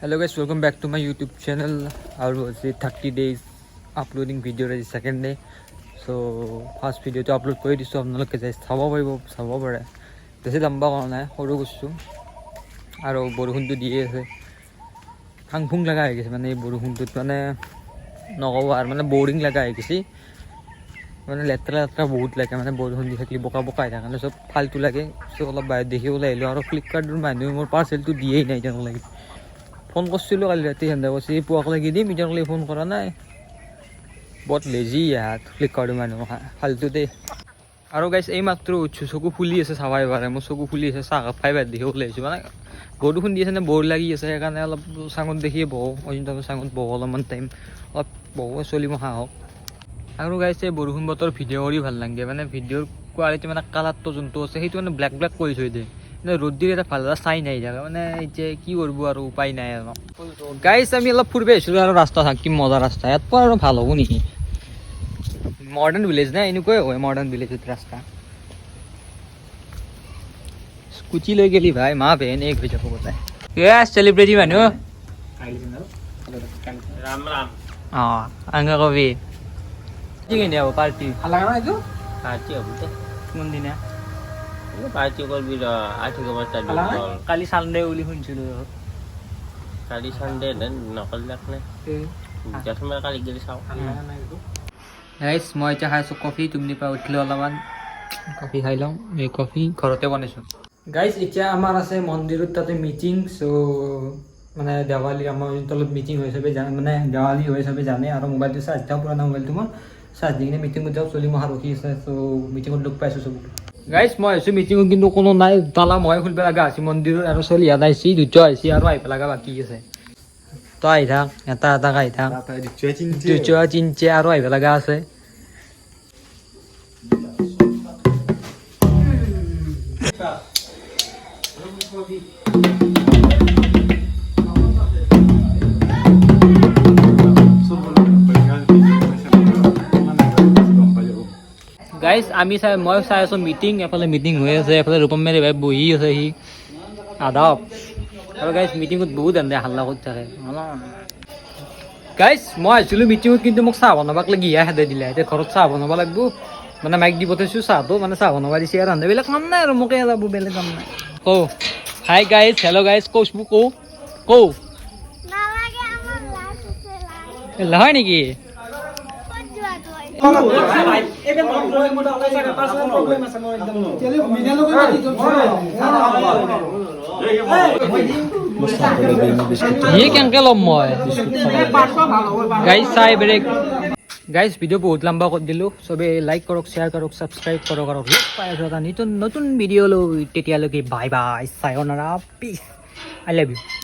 Hello guys, welcome back to my YouTube channel. I will say 30 days uploading video is second day. So first video to upload কৰি দিছো আপোনালোকে যাই চাব পাৰে বেছি লম্বা কৰা নাই সৰু কৰিছো আৰু বৰষুণটো দিয়ে আছে ফাংফুং লগা হৈ গৈছে মানে এই বৰষুণটোত মানে নকব আৰু মানে বৰিং লগা হৈ গৈছে মানে লেতেৰা বহুত লাগে মানে বৰষুণ দি থাকিলে বোকা বোকা হৈ থাকে চব ফালতু লাগে চব অলপ বাহিৰত দেখি ওলাই আহিলোঁ আৰু ফ্লিপকাৰ্টৰ মানুহে মোৰ পাৰ্চেলটো দিয়েই নাই এতিয়ালৈকে ফোন কৰিছিলোঁ কালি ৰাতি সিহঁতে কৈছে পুৱাক লাগি দিম এতিয়ালৈকে ফোন কৰা নাই বহুত লেজি ইয়াত ফ্লিপকাৰ্টৰ মানুহ ফালতু দেই আৰু গাইছ এই মাত্ৰ উঠছোঁ চকু ফুলি আছে চাবাই পাৰে মোৰ চকু ফুলি আছে চাহ কাপ খাই বাদ দেখি ওলাই আহিছোঁ মানে বৰষুণ দি আছে নে বৰ লাগি আছে সেইকাৰণে অলপ চাঙত দেখিয়ে বহোঁ অজিন্তাৰ চাঙত বহোঁ অলপমান টাইম অলপ বহোঁ চলি মই হাঁহক আৰু গাইছে বৰষুণ বতৰ ভিডিঅ' কৰি ভাল লাগে মানে ভিডিঅ'ৰ কোৱালিটি মানে কালাৰটো যোনটো আছে সেইটো মানে ব্লেক কৰি থৈ দিয়ে কিন্তু ৰ'দ দিলে এটা ভাল এটা চাই নাই থাকে মানে এতিয়া কি কৰিব আৰু উপায় নাই আৰু গাইছ আমি অলপ ফুৰিব আহিছিলোঁ আৰু ৰাস্তা থাকি মজা ৰাস্তা ইয়াত পৰা আৰু ভাল হ'ব নেকি মডাৰ্ণ ভিলেজ না এনেকুৱাই হয় মডাৰ্ণ ভিলেজত ৰাস্তা স্কুটি লৈ গেলি ভাই মা বেন এক হৈ যাব গোটাই চেলিব্ৰিটি মানুহ राम राम অঁ আংগা কবি কি কিনে হ'ব পাৰ্টি पार्टी हो बुझे কোনদিনা ये पार्टी कर भी आठी को बच्चा কালি চানডে বুলি শুনিছিলোঁ काली संडे देन नकल लखने जैसे मैं काली गिरी साव গাইছ মই এতিয়া খাইছোঁ কফি তুমি পৰা উঠিলোঁ অলপমান কফি খাই লওঁ এই কফি ঘৰতে বনাইছোঁ গাইছ এতিয়া আমাৰ আছে মন্দিৰত তাতে মিটিং চ' মানে দেৱালী আমাৰ তলত মিটিং হৈ চবে জানে মানে দেৱালী হৈ চবে জানে আৰু মোবাইলটো চাৰ্জ দিওঁ পুৰণা মোবাইলটো মোৰ চাৰ্জ দি কিনে মিটিঙত যাওঁ চলি মহা ৰখি আছে চ' মিটিঙত লগ পাইছোঁ চব গাইছ মই আহিছোঁ মিটিঙত কিন্তু কোনো নাই তালা মই খুলিব লগা আছে মন্দিৰত আৰু চলি ইয়াত আহিছে দুটা আহিছে আৰু আহিব লগা বাকী আছে তই আহি থাক এটা আহি থাক দুটা তিনিটা আৰু আহিব লগা আছে গাইজ আমি মই চাই আছোঁ মিটিং এফালে মিটিং হৈ আছে এফালে ৰূপম মেৰি ভাই বহি আছে সি আধা আৰু গাইজ মিটিঙত বহুত এনে হাল্লা কৰি থাকে গাইজ মই আহিছিলোঁ মিটিঙত কিন্তু মোক চাহ বনাবাক লাগি খেদাই দিলে এতিয়া ঘৰত চাহ বনাব লাগিব মানে মাইক দি পঠাইছোঁ চাহটো মানে চাহ বনাব দিছে আৰু ৰান্ধা বেলেগ কাম নাই আৰু মোকে যাব বেলেগ কাম নাই কওঁ হাই গাইজ হেল্ল' গাইজ কৌচবুক কওঁ হয় নেকি কেনেকে ল'ম মই গাইজ চাই বেলেগ গাইজ ভিডিঅ' বহুত লম্বা কৰি দিলোঁ চবে লাইক কৰক শ্বেয়াৰ কৰক ছাবস্ক্ৰাইব কৰক আৰু লগ পাই আছোঁ এটা নতুন ভিডিঅ' লৈ তেতিয়ালৈকে বাই বাই চায়োনাৰা পিছ আই লাভ ইউ